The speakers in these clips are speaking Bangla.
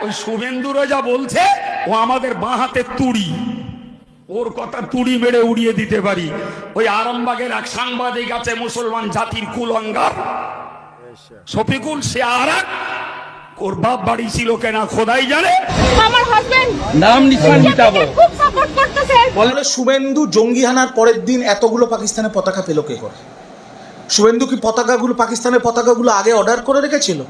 ওই শুভেন্দুরা যা বলছে ও আমাদের বাঁ হাতে তুড়ি, ওর কথা তুড়ি মেরে উড়িয়ে দিতে পারি। ওই আরামবাগের এক সাংবাদিক আছে মুসলমান জাতির কুলঙ্গার শফিকুল, সে আর এক, ওর বাপ বাড়ি ছিল কেনা খোদাই জানে। আমার হাজবেন্ড নাম নিশান মিটাবো খুব সাপোর্ট করতেছে। বলে শুভেন্দু জঙ্গি হানার পরের দিন এতগুলো পাকিস্তানের পতাকা পেল কে করে? শুভেন্দু কি পতাকাগুলো, পাকিস্তানের পতাকাগুলো আগে অর্ডার করে রেখেছিল?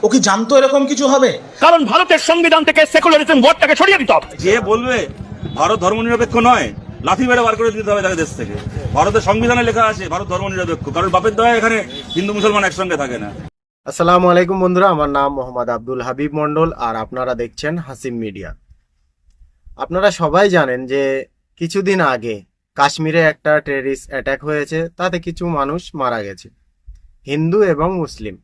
ও কি জানতো এরকম কিছু হবে? কারণ ভারতের সংবিধান থেকে সেকুলারিজম ওয়ার্ডটাকে সরিয়ে দিতে হবে। যে বলবে ভারত ধর্মনিরপেক্ষ নয়, লাথি মেরে বার করে দিতে হবে তাকে দেশ থেকে। ভারতের সংবিধানে লেখা আছে ভারত ধর্মনিরপেক্ষ, কারণ বাপের দয়া এখানে হিন্দু মুসলমান একসঙ্গে থাকে না। আসসালামু আলাইকুম বন্ধুরা, আমার নাম মোহাম্মদ আব্দুল হাবিব মন্ডল আর আপনারা দেখছেন হাসিম মিডিয়া। আপনারা সবাই জানেন যে কিছুদিন আগে কাশ্মীরে একটা টেররিস্ট অ্যাটাক হয়েছে, তাতে কিছু মানুষ মারা গেছে, হিন্দু এবং মুসলিম।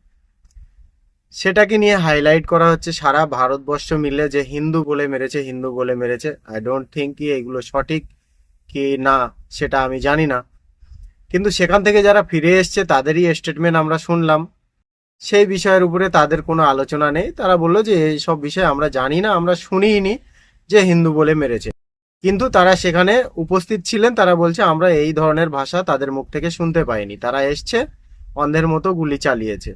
সেটাকে নিয়ে হাইলাইট করা হচ্ছে সারা ভারতবর্ষ মিলে যে হিন্দু বলে মেরেছে, হিন্দু বলে মেরেছে। আই ডোন্ট থিঙ্ক কি এগুলো সঠিক কি না সেটা আমি জানি না, কিন্তু সেখান থেকে যারা ফিরে এসছে তাদেরই স্টেটমেন্ট আমরা শুনলাম। সেই বিষয়ের উপরে তাদের কোনো আলোচনা নেই, তারা বললো যে এই সব বিষয়ে আমরা জানি না, আমরা শুনিনি যে হিন্দু বলে মেরেছে। কিন্তু তারা সেখানে উপস্থিত ছিলেন, তারা বলছে আমরা এই ধরনের ভাষা তাদের মুখ থেকে শুনতে পাইনি, তারা এসছে অন্ধের মতো গুলি চালিয়েছে।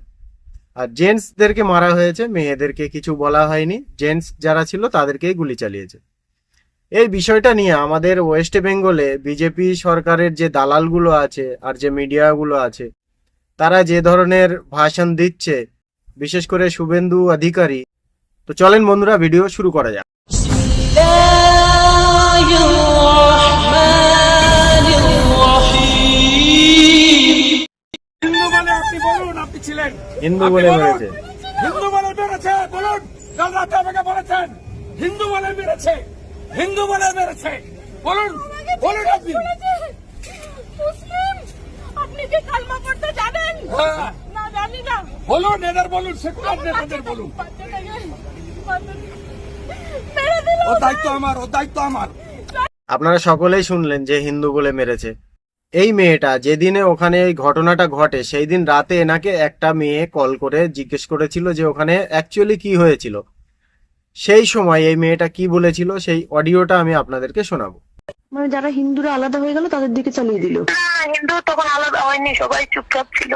আর জেন্টসদেরকে মারা হয়েছে, মেয়েদেরকে কিছু বলা হয়নি, জেন্টস যারা ছিল তাদেরকেই গুলি চালিয়েছে। এই বিষয়টা নিয়ে আমাদের ওয়েস্ট বেঙ্গলে বিজেপি সরকারের যে দালালগুলো আছে আর যে মিডিয়াগুলো আছে, তারা যে ধরনের ভাষণ দিচ্ছে, বিশেষ করে শুভেন্দু অধিকারী। তো চলেন বন্ধুরা, ভিডিও শুরু করা যাক। হিন্দু বলে আপনি বলুন, আপনি ছিলেন হিন্দু বলে মেরেছে, হিন্দু বলে মেরেছে বলুন। কাল রাতে আমাকে বলেছেন হিন্দু বলে মেরেছে, হিন্দু বলে মেরেছে বলুন, বলুন আপনি। মুসলিম, আপনি কি কালমা পড়তে জানেন? হ্যাঁ, না জানি না। বলুন, এদের বলুন, সেকুলার নেতাদের বলুন। মেরে দিল। ও দায়িত্ব আমার, ও দায়িত্ব আমার। আপনারা সকলেই শুনলেন যে হিন্দু বলে মেরেছে। এই মেয়েটা যেদিনে ওখানে এই ঘটনাটা ঘটে সেই দিন রাতে এনাকে একটা মেয়ে কল করে জিজ্ঞেস করেছিল যে ওখানে অ্যাকচুয়ালি কি হয়েছিল। সেই সময় এই মেয়েটা কি বলেছিল সেই অডিওটা আমি আপনাদেরকে শোনাবো। মানে যারা হিন্দুরা আলাদা হয়ে গেল তাদের দিকে চালিয়ে দিল। হিন্দু তখন আলাদা হয়নি, সবাই চুপচাপ ছিল,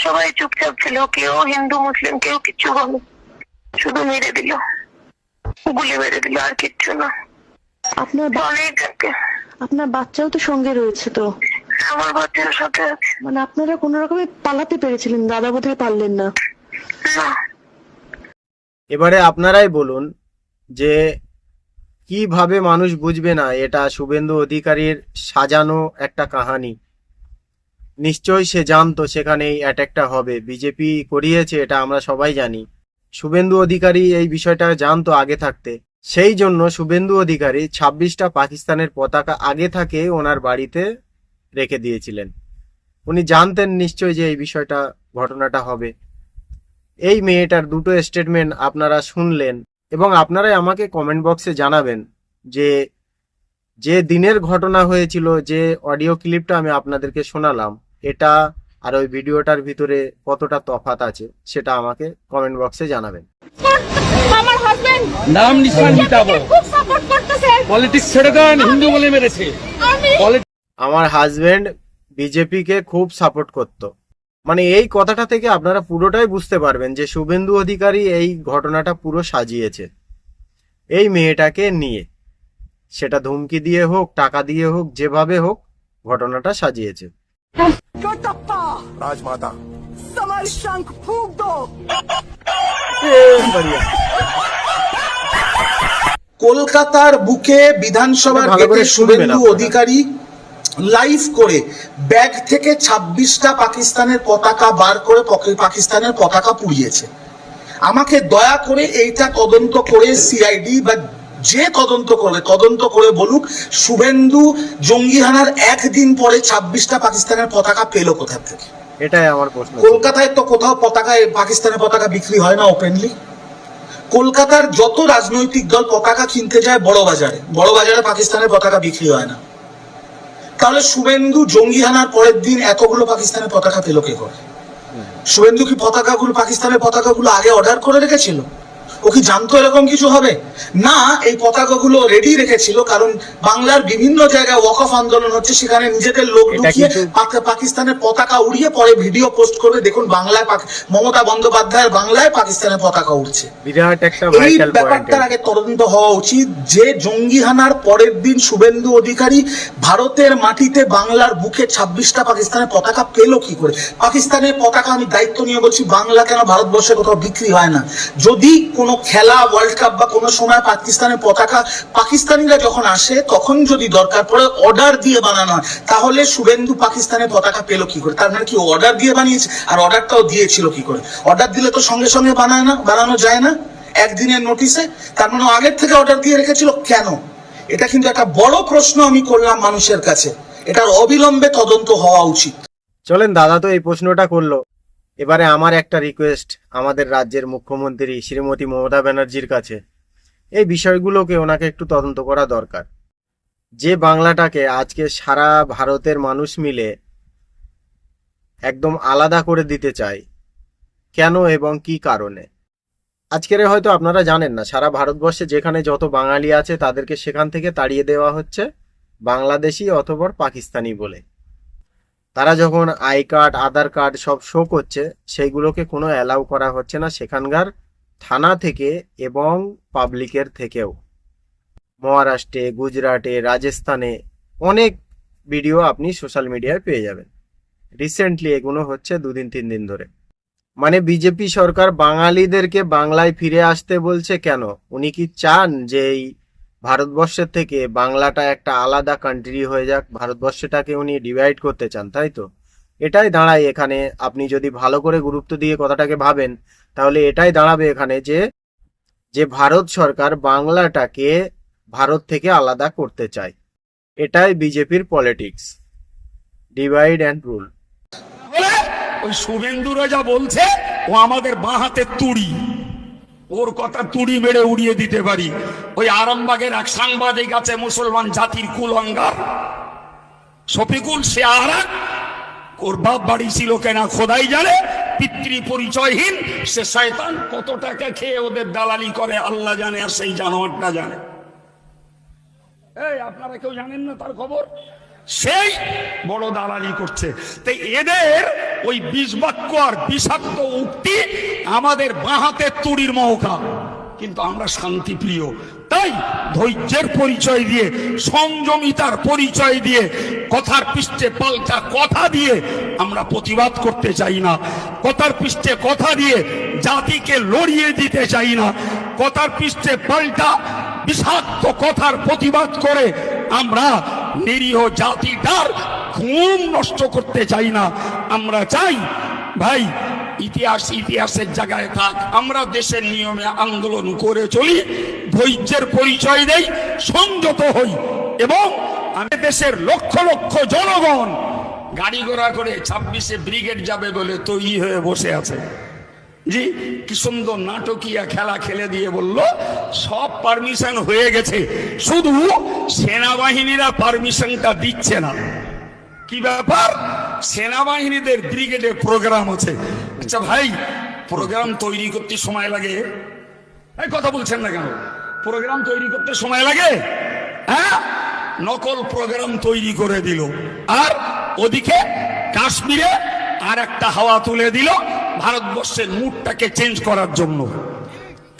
সবাই চুপচাপ ছিল, কেউ হিন্দু মুসলিম কেউ কিচ্ছু বলেনি, শুধু মেরে দিল, গুলি মেরে দিল, আর কিচ্ছু না। আপনার বাচ্চাও তো সঙ্গে রয়েছে, তো আমার বাচ্চার সাথে আছে। মানে আপনারা কোন রকমে পালাতে পেরেছিলেন, দাদা বোধহয় পারলেন না। এবারে আপনারাই বলুন যে কিভাবে মানুষ বুঝবে না এটা শুভেন্দু অধিকারীর সাজানো একটা কাহানি। নিশ্চয়ই সে জানতো সেখানে এই অ্যাটাকটা হবে, বিজেপি করিয়েছে, এটা আমরা সবাই জানি। শুভেন্দু অধিকারী এই বিষয়টা জানতো আগে থাকতে, সেই জন্য শুভেন্দু অধিকারী 26টা পাকিস্তানের পতাকা আগে থাকে ওনার বাড়িতে রেখে দিয়েছিলেন। উনি জানতেন নিশ্চয় যে এই বিষয়টা, ঘটনাটা হবে। এই মেয়েটার দুটো স্টেটমেন্ট আপনারা শুনলেন এবং আপনারাই আমাকে কমেন্ট বক্সে জানাবেন যে যে দিনের ঘটনা হয়েছিল, যে অডিও ক্লিপটা আমি আপনাদেরকে শোনালাম, এটা আর ওই ভিডিওটার ভিতরে কতটা তফাৎ আছে সেটা আমাকে কমেন্ট বক্সে জানাবেন। আমার হাজবেন্ড নাম নিশান মিটাবো খুব সাপোর্ট করতেছে। পলিটিক্স ছেড়ে দেন, হিন্দু বলে মেরেছে। আমি আমার হাজবেন্ড বিজেপিকে খুব সাপোর্ট করত, মানে এই কথাটা থেকে আপনারা পুরোটাই বুঝতে পারবেন যে শুভেন্দু অধিকারী এই ঘটনাটা পুরো সাজিয়েছে এই মেয়েটাকে নিয়ে। সেটা ধুমকি দিয়ে হোক, টাকা দিয়ে হোক, যেভাবে হোক ঘটনাটা সাজিয়েছে। রাজমাতা কলকাতার বুকে বিধানসভার গেটে শুভেন্দু অধিকারী লাইভ করে ব্যাগ থেকে 26টা পাকিস্তানের পতাকা বার করে পাকিস্তানের পতাকা পুড়িয়েছে। আমাকে দয়া করে এইটা তদন্ত করে সিআইডি বা যে তদন্ত করে বলুক শুভেন্দু জঙ্গিহানার একদিন পরে 26টা পাকিস্তানের পতাকা পেল কোথা থেকে। এটাই আমার প্রশ্ন। কলকাতায় তো কোথাও পাকিস্তানের পতাকা বিক্রি হয় না ওপেনলি। কলকাতার যত রাজনৈতিক দল পতাকা কিনতে যায় বড় বাজারে পাকিস্তানের পতাকা বিক্রি হয় না। তাহলে শুভেন্দু জঙ্গিহানার পরের দিন এতগুলো পাকিস্তানের পতাকা পেল কে করে? শুভেন্দু কি পাকিস্তানের পতাকাগুলো আগে অর্ডার করে রেখেছিল? ও কি জানতো এরকম কিছু হবে? না, এই পতাকাগুলো রেডি রেখেছিল কারণ বাংলার বিভিন্ন জায়গায় ওয়াকফ আন্দোলন হচ্ছে, সেখানে নিজেদের লোক এটা ঢুকিয়ে কিন্তু- পাকিস্তানের পতাকা উড়িয়ে পরে ভিডিও পোস্ট করবে, দেখুন বাংলায় মমতা বন্দ্যোপাধ্যায়ের বাংলায় পাকিস্তানের পতাকা উড়ছে। বিরাট একটা এই ভাইটাল পয়েন্ট। ব্যাপারটার আগে তদন্ত হওয়া উচিত যে জঙ্গি হানার পরের দিন শুভেন্দু অধিকারী ভারতের মাটিতে বাংলার বুকে 26টা পাকিস্তানের পতাকা পেল কি করে? পাকিস্তানের পতাকা, আমি দায়িত্ব নিয়ে বলছি, বাংলা কেন ভারতবর্ষে কোথাও বিক্রি হয় না? যদি কোনো খেলা, ওয়ার্ল্ড কাপ বা কোনো সময় পাকিস্তানের পতাকা পাকিস্তানিরা যখন আসে তখন যদি দরকার পড়ে অর্ডার দিয়ে বানানো হয়, তাহলে শুভেন্দু পাকিস্তানের পতাকা পেল কি করে? তার মানে কি অর্ডার দিয়ে বানিয়েছে? আর অর্ডারটাও দিয়েছিল কি করে? অর্ডার দিলে তো সঙ্গে সঙ্গে বানানো যায় না একদিনের নোটিশে। তার মানে আগের থেকে অর্ডার দিয়ে রেখেছিল কেন? এটা কিন্তু একটা বড় প্রশ্ন আমি করলাম মানুষের কাছে। এটার অবিলম্বে তদন্ত হওয়া উচিত। চলেন, দাদা তো এই প্রশ্নটা করলো, এবারে আমার একটা রিকোয়েস্ট আমাদের রাজ্যের মুখ্যমন্ত্রী শ্রীমতী মমতা ব্যানার্জির কাছে, এই বিষয়গুলোকে ওনাকে একটু তদন্ত করা দরকার। যে বাংলাটাকে আজকে সারা ভারতের মানুষ মিলে একদম আলাদা করে দিতে চায়, কেন এবং কি কারণে? আজকের হয়তো আপনারা জানেন না, সারা ভারতবর্ষে যেখানে যত বাঙালি আছে তাদেরকে সেখান থেকে তাড়িয়ে দেওয়া হচ্ছে বাংলাদেশি অথবা পাকিস্তানি বলে। তারা যখন আই কার্ড, আধার কার্ড সব শো করছে, সেইগুলোকে কোনো অ্যালাউ করা হচ্ছে না সেখানকার থানা থেকে এবং পাবলিকের থেকেও। মহারাষ্ট্রে, গুজরাটে, রাজস্থানে অনেক ভিডিও আপনি সোশ্যাল মিডিয়ায় পেয়ে যাবেন। রিসেন্টলি এগুলো হচ্ছে 2-3 দিন ধরে। মানে বিজেপি সরকার বাঙালিদেরকে বাংলায় ফিরে আসতে বলছে কেন? উনি কি চান যে এই ভারতবর্ষের থেকে বাংলাটা একটা আলাদা কান্ট্রি হয়ে যাক? ভারতবর্ষটাকে উনি ডিভাইড করতে চান, তাই তো? এটাই দাঁড়ায় এখানে। আপনি যদি ভালো করে গুরুত্ব দিয়ে কথাটাকে ভাবেন, তাহলে এটাই দাঁড়াবে এখানে যে ভারত সরকার বাংলাটাকে ভারত থেকে আলাদা করতে চায়। এটাই বিজেপির পলিটিক্স, ডিভাইড অ্যান্ড রুল। বলে ওই শুভেন্দুরা যা বলছে, ও আমাদের বাঁ হাতের তুড়ি, ওর কথা তুড়ি মেরে উড়িয়ে দিতে পারি। ওই আরামবাগের এক সাংবাদিক আছে, মুসলমান জাতির কুলঙ্গার শফিকুল, সে আর এক, ওর বাপ বাড়ি ছিল কেনা খোদাই জানে, পিতৃ পরিচয়হীন সে শয়তান, কত টাকা খেয়ে ওদের দালালি করে আল্লাহ জানে, আর সেই জানোয়ারটা জানে। এই আপনারা কেউ জানেন না তার খবর? সেই বড় দালালি করছে। তাই এদের ওই বিষবাক্য আর বিষাক্ত উক্তি আমাদের বাঁহাতে তুড়ির মহকা। কিন্তু আমরা শান্তিপ্রিয়, তাই ধৈর্যের পরিচয় দিয়ে, সংযমিতার পরিচয় দিয়ে, কথার পৃষ্ঠে পাল্টা কথা দিয়ে আমরা প্রতিবাদ করতে চাই না। কথার পৃষ্ঠে কথা দিয়ে জাতিকে লড়িয়ে দিতে চাই না। কথার পৃষ্ঠে পাল্টা বিষাক্ত কথার প্রতিবাদ করে আমরা নিরীহ জাতিটার ঘুম নষ্ট করতে চাই না। আমরা চাই ভাই ইতিহাসের জায়গায় থাক, আমরা দেশের নিয়মে আন্দোলন করে চলি, ধৈর্যের পরিচয় দেই, সংযত হই, এবং আমাদের দেশের লক্ষ লক্ষ জনগণ গাড়ি ঘোড়া করে 26শে ব্রিগেড যাবে বলে তৈরি হয়ে বসে আছে। জি, কি সুন্দর নাটকীয় খেলা খেলে দিয়ে বলল সব পারমিশন হয়ে গেছে, শুধু সেনাবাহিনীরা পারমিশনটা দিচ্ছে না। কি ব্যাপার? সেনাবাহিনীদের ব্রিগেডে প্রোগ্রাম আছে। আচ্ছা ভাই, প্রোগ্রাম তৈরি করতে সময় লাগে? এই কথা বলছেন না কেন? প্রোগ্রাম তৈরি করতে সময় লাগে? হ্যাঁ, নকল প্রোগ্রাম তৈরি করে দিল, আর ওদিকে কাশ্মীরে আর একটা হাওয়া তুলে দিল ভারতবর্ষের মুডটাকে চেঞ্জ করার জন্য।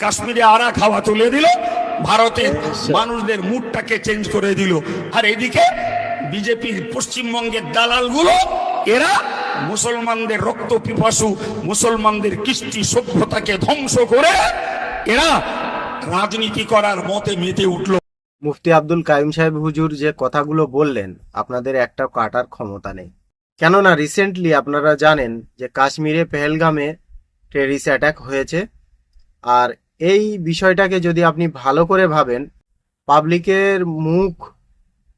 কাশ্মীরে আর এক হাওয়া তুলে দিল, ভারতের মানুষদের মুডটাকে চেঞ্জ করে দিল। আর এদিকে বিজেপির পশ্চিমবঙ্গের দালালগুলো, এরা মুসলমানদের রক্ত পিপাসু, মুসলমানদের কৃষ্টি সভ্যতাকে ধ্বংস করে এরা রাজনীতি করার মতে মেতে উঠল। মুফতি আব্দুল কাইম সাহেব হুজুর যে কথাগুলো বললেন, আপনাদের একটা কাটার ক্ষমতা নেই। কেননা রিসেন্টলি আপনারা জানেন যে কাশ্মীরে পেহেলগামে টেরিস অ্যাটাক হয়েছে। আর এই বিষয়টাকে যদি আপনি ভালো করে ভাবেন, পাবলিকের মুখ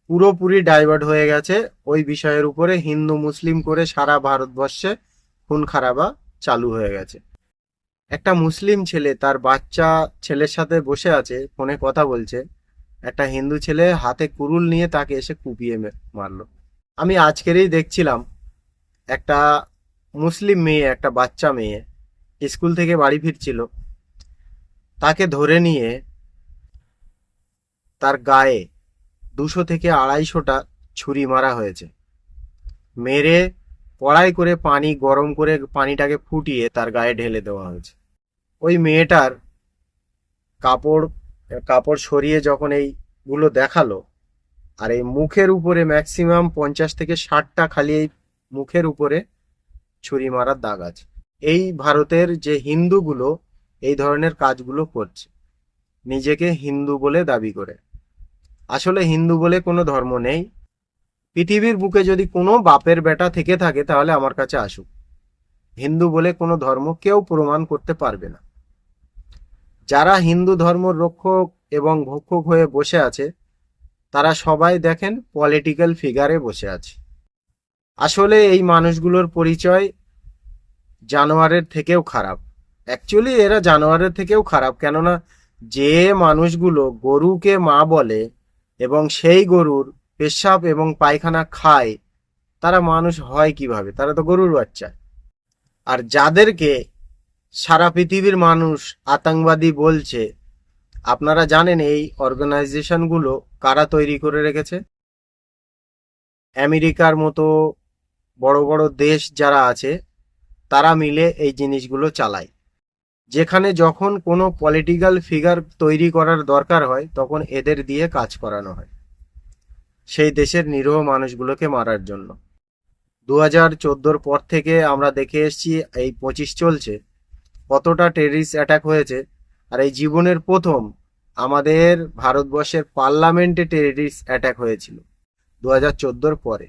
পুরোপুরি ডাইভার্ট হয়ে গেছে ওই বিষয়ের উপরে। হিন্দু মুসলিম করে সারা ভারতবর্ষে খুন খারাবা চালু হয়ে গেছে। একটা মুসলিম ছেলে তার বাচ্চা ছেলের সাথে বসে আছে, ফোনে কথা বলছে, একটা হিন্দু ছেলে হাতে কুরুল নিয়ে তাকে এসে কুপিয়ে মারলো। আমি আজকেরই দেখছিলাম একটা মুসলিম মেয়ে, একটা বাচ্চা মেয়ে স্কুল থেকে বাড়ি ফিরছিল, তাকে ধরে নিয়ে তার গায়ে 200 থেকে 250টা ছুরি মারা হয়েছে। মেরে কড়াই করে পানি গরম করে পানিটাকে ফুটিয়ে তার গায়ে ঢেলে দেওয়া হয়েছে। ওই মেয়েটার কাপড় কাপড় সরিয়ে যখন এইগুলো দেখালো, আর এই মুখের উপরে ম্যাক্সিমাম 50 থেকে 60টা খালি এই মুখের উপরে ছুরি মারার দাগ আছে। এই ভারতের যে হিন্দুগুলো এই ধরনের কাজগুলো করছে, নিজেকে হিন্দু বলে দাবি করে। আসলে হিন্দু বলে কোনো ধর্ম নেই। পৃথিবীর বুকে যদি কোনো বাপের বেটা থেকে থাকে তাহলে আমার কাছে আসুক। হিন্দু বলে কোনো ধর্ম কেউ প্রমাণ করতে পারবে না। যারা হিন্দু ধর্ম রক্ষক এবং ভক্ষক হয়ে বসে আছে তারা সবাই দেখেন পলিটিক্যাল ফিগারে বসে আছে। আসলে এই মানুষগুলোর পরিচয় জানোয়ারের থেকেও খারাপ। অ্যাকচুয়ালি এরা জানোয়ারের থেকেও খারাপ, কেননা যে মানুষগুলো গরুকে মা বলে এবং সেই গরুর পেশাব এবং পায়খানা খায়, তারা মানুষ হয় কিভাবে? তারা তো গরুর বাচ্চা। আর যাদেরকে সারা পৃথিবীর মানুষ আতঙ্কবাদী বলছে, আপনারা জানেন এই অর্গানাইজেশনগুলো কারা তৈরি করে রেখেছে? আমেরিকার মতো বড় বড় দেশ যারা আছে তারা মিলে এই জিনিসগুলো চালায়। যেখানে যখন কোনো পলিটিক্যাল ফিগার তৈরি করার দরকার হয় তখন এদের দিয়ে কাজ করানো হয় সেই দেশের নিরীহ মানুষগুলোকে মারার জন্য। 2014 পর থেকে আমরা দেখে এসেছি, এই 25 চলছে, কতটা টেররিস্ট অ্যাটাক হয়েছে। আর এই জীবনের প্রথম আমাদের ভারতবর্ষের পার্লামেন্টে টেররিস্ট অ্যাটাক হয়েছিল 2014 পরে।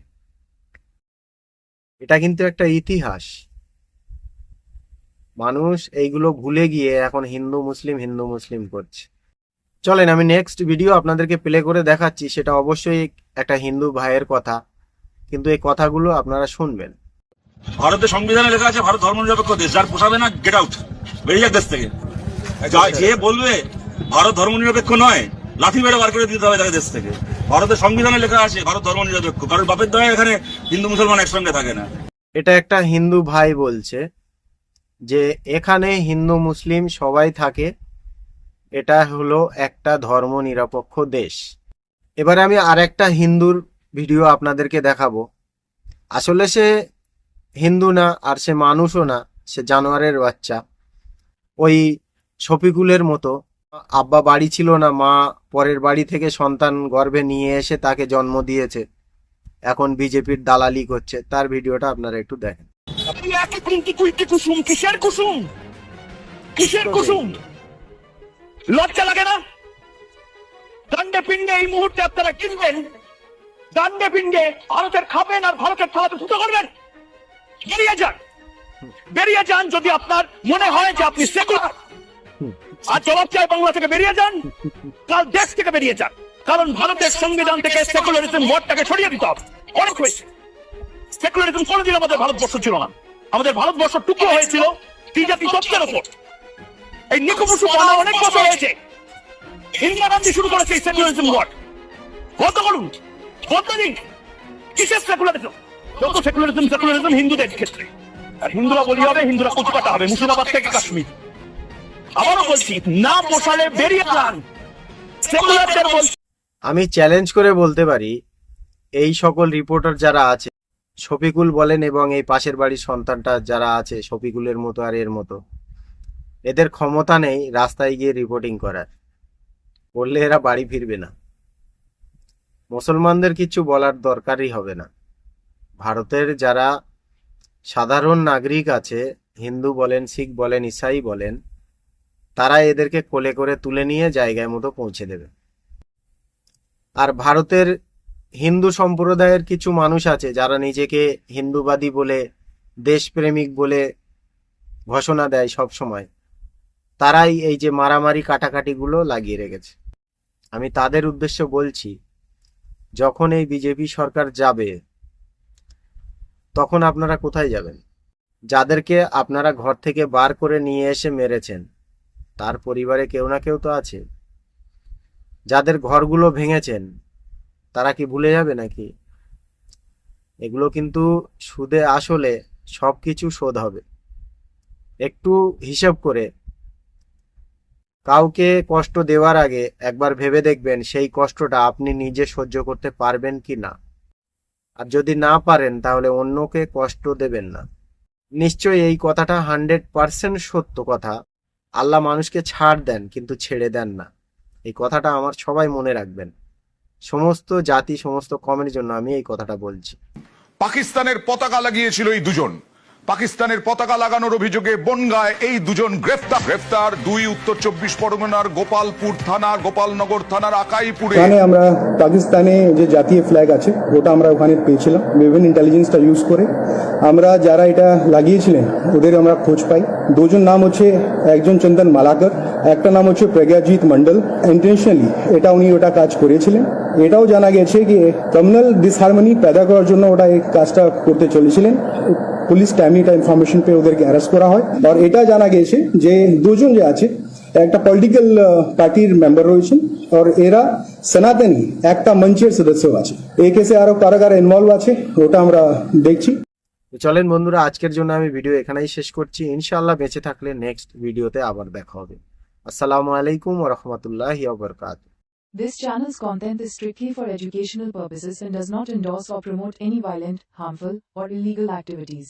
এটা কিন্তু একটা ইতিহাস। মানুষ এইগুলো ভুলে গিয়ে এখন হিন্দু মুসলিম করছে। চলেন আমি নেক্সট ভিডিও আপনাদেরকে প্লে করে দেখাচ্ছি, সেটা অবশ্যই একটা হিন্দু ভাইয়ের কথা, কিন্তু এই কথাগুলো আপনারা শুনবেন। ভারতের সংবিধানে লেখা আছে ভারত ধর্মনিরপেক্ষ দেশ, যার পোষাবে না গেট আউট, বেরিয়ে যাক দেশ থেকে। যে বলবে ভারত ধর্মনিরপেক্ষ নয়, লাথি মেরে বার করে দিতে হবে তাকে দেশ থেকে। ভারতের সংবিধানে লেখা আছে ভারত ধর্মনিরপেক্ষ, কারণ বাপের দয়া এখানে হিন্দু মুসলমান একসঙ্গে থাকে না। এটা একটা হিন্দু ভাই বলছে যে এখানে হিন্দু মুসলিম সবাই থাকে, এটা হলো একটা ধর্ম নিরপেক্ষ দেশ। এবারে আমি আরেকটা হিন্দুর ভিডিও আপনাদেরকে দেখাবো। আসলে সে হিন্দু না, আর সে মানুষও না, সে জানোয়ারের বাচ্চা। ওই শফিকুলের মতো আব্বা বাড়ি ছিল না, মা পরের বাড়ি থেকে সন্তান গর্ভে নিয়ে এসে তাকে জন্ম দিয়েছে, এখন বিজেপির দালালি করছে। তার ভিডিওটা আপনারা একটু দেখেন। কুসুম কিসের কুসুম? কিসের কুসুম? লজ্জা লাগে না? দান্ডে পিণ্ডে এই মুহূর্তে আপনারা কিনবেন, দান্ডে পিণ্ডে ভারতের খাবেন আর ভারতের থালাতে ফুটো করবেন। বেরিয়ে যান যদি আপনার মনে হয় যে আপনি সেকুলার। আর জবাব চাই বাংলা থেকে বেরিয়ে যান, কাল দেশ থেকে বেরিয়ে যান, কারণ ভারতের সংবিধান থেকে সেকুলারিজম ওয়ার্ডটাকে সরিয়ে দিতে হবে। অনেক হয়েছে। সেকুলারিজম কোনোদিন আমাদের ভারতবর্ষ ছিল না। আমাদের ভারতবর্ষ টুকরো হয়েছিল ত্রিজাতি তত্ত্বের উপর। এই নিকুপুসু বানা অনেক বছর হয়েছে। ইন্দিরা গান্ধী শুরু করেছে এই সেকুলারিজম ওয়ার্ড। বন্ধ করুন, বন্ধ দিন। কিসের সেকুলারিজম? যত সেকুলারিজম হিন্দুদের ক্ষেত্রে। আর হিন্দুরা বলি হবে, হিন্দুরা কচুকাটা হবে, মুর্শিদাবাদ থেকে কাশ্মীর। আবারও বলছি, না পোষালে বেরিয়ে যান। সেকুলারদের বলছি। আমি চ্যালেঞ্জ করে বলতে পারি, এই সকল রিপোর্টার যারা আছে, শফিকুল বলেন এবং এই পাশের বাড়ির সন্তানটা যারা আছে শফিকুলের মতো আর এর মতো, এদের ক্ষমতা নেই রাস্তায় গিয়ে রিপোর্টিং করার। বললে এরা বাড়ি ফিরবে না। মুসলমানদের কিছু বলার দরকারই হবে না। ভারতের যারা সাধারণ নাগরিক আছে, হিন্দু বলেন, শিখ বলেন, ইসাই বলেন, তারা এদেরকে কোলে করে তুলে নিয়ে জায়গায় মতো পৌঁছে দেবে। আর ভারতের হিন্দু সম্প্রদায়ের কিছু মানুষ আছে যারা নিজেকে হিন্দুবাদী বলে, দেশপ্রেমিক বলে ঘোষণা দেয় সব সময়, তারাই এই যে মারামারি কাটাকাটিগুলো লাগিয়ে রেখেছে। আমি তাদের উদ্দেশ্যে বলছি, যখন এই বিজেপি সরকার যাবে তখন আপনারা কোথায় যাবেন? যাদেরকে আপনারা ঘর থেকে বার করে নিয়ে এসে মেরেছেন তার পরিবারে কেউ না কেউ তো আছে। যাদের ঘরগুলো ভেঙেছেন তারা কি ভুলে যাবে নাকি? এগুলো কিন্তু সুদে আসলে সব কিছু শোধ হবে। একটু হিসাব করে কাউকে কষ্ট দেওয়ার আগে একবার ভেবে দেখবেন সেই কষ্টটা আপনি নিজে সহ্য করতে পারবেন কি না। আর যদি না পারেন তাহলে অন্যকে কষ্ট দেবেন না। নিশ্চয়ই এই কথাটা 100% সত্য কথা। আল্লাহ মানুষকে ছাড় দেন কিন্তু ছেড়ে দেন না। এই কথাটা আমার সবাই মনে রাখবেন। সমস্ত জাতি, সমস্ত কমের জন্য আমি এই কথাটা বলছি। পাকিস্তানের পতাকা লাগিয়েছিল এই দুজন। পাকিস্তানের পতাকা লাগানোর অভিযোগে বনগাঁয় এই দুজন গ্রেফতার 2 উত্তর 24 পরগনার গোপালপুর থানা, গোপালনগর থানার আকাইপুরে। ওখানে আমরা পাকিস্তানে যে জাতীয় ফ্ল্যাগ আছে ওটা আমরা ওখানে পেয়েছিলাম। বিভিন্ন ইন্টেলিজেন্সটা ইউজ করে আমরা যারা এটা লাগিয়েছিলেন ওদের আমরা খোঁজ পাই। দুজন নাম হচ্ছে, একজন চন্দন মালাকর, একটা নাম হচ্ছে প্রজ্ঞাজিৎ মন্ডল। ইন্টেনশনালি এটা উনি ওটা কাজ করেছিলেন। এটাও জানা গেছে যে কমিউনাল ডিসহারমনি पैदा করার জন্য ওটা এই কাজটা করতে চলেছিলেন। পুলিশ টাইমলিটা ইনফরমেশন পেয়ে ওদেরকে অ্যারেস্ট করা হয়। আর এটা জানা গেছে যে দুজন যে আছে একটা পলিটিক্যাল পার্টির মেম্বার রয়েছেন আর এরা সনাতনী একটা মঞ্চের সদস্য আছে। এই কেসে আরো কারা কারা ইনভলভ আছে ওটা আমরা দেখছি। তো চলেন বন্ধুরা, আজকের জন্য আমি ভিডিও এখানেই শেষ করছি। ইনশাআল্লাহ বেঁচে থাকলে নেক্সট ভিডিওতে আবার দেখা হবে। আসসালামু আলাইকুম ওয়া রাহমাতুল্লাহি ওয়া বারাকাতুহু। This channel's content is strictly for educational purposes and does not endorse or promote any violent, harmful, or illegal activities.